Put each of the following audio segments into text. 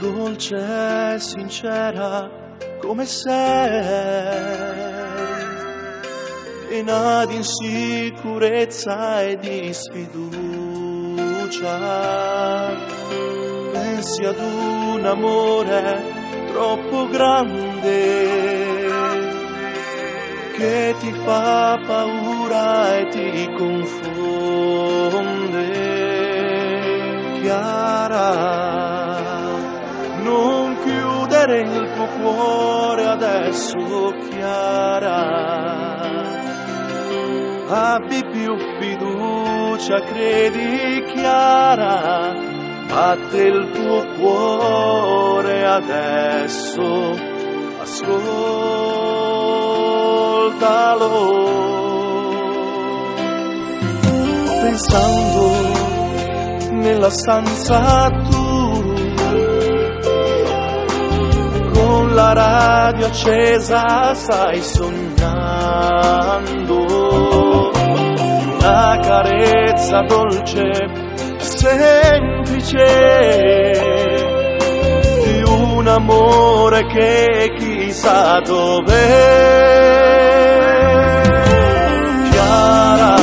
Dolce e sincera come sei, piena di insicurezza e di sfiducia, pensi ad un amore troppo grande che ti fa paura e ti confonde. Chiara, non chiudere il tuo cuore adesso, Chiara. Abbi più fiducia, credi, Chiara. Batte il tuo cuore adesso, ascoltalo. Pensando nella stanza tu, con la radio accesa stai sognando una carezza dolce, semplice, di un amore che chissà dov'è. Chiara,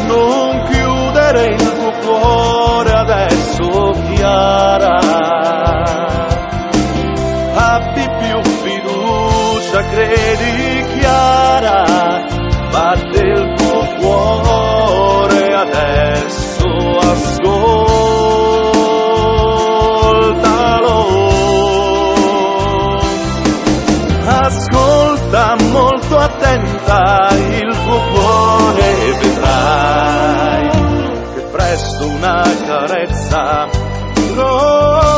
non chiudere il tuo cuore adesso, Chiara. Abbi più fiducia, credi, Chiara. Batte il tuo cuore adesso, ascoltalo. Ascolta molto attenta il tuo cuore e vedrai che presto una carezza troverai.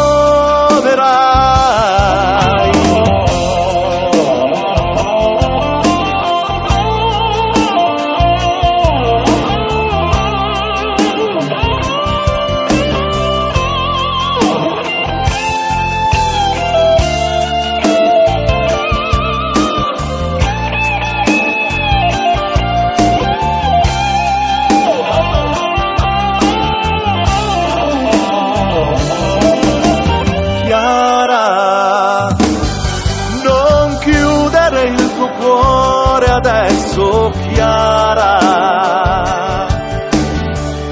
Adesso, Chiara,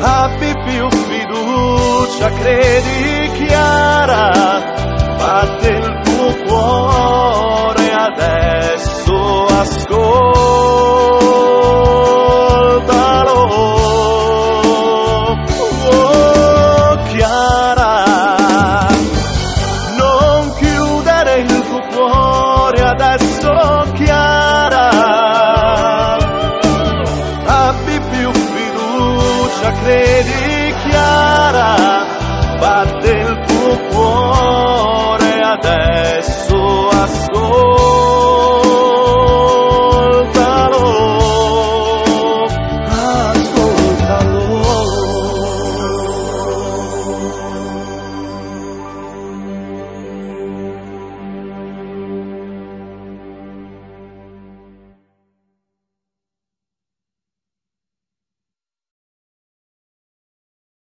abbi più fiducia, credi, Chiara. Batte il tuo cuore adesso, ascoltalo. Oh, Chiara, non chiudere il tuo cuore adesso, Chiara. Credi, Chiara, batte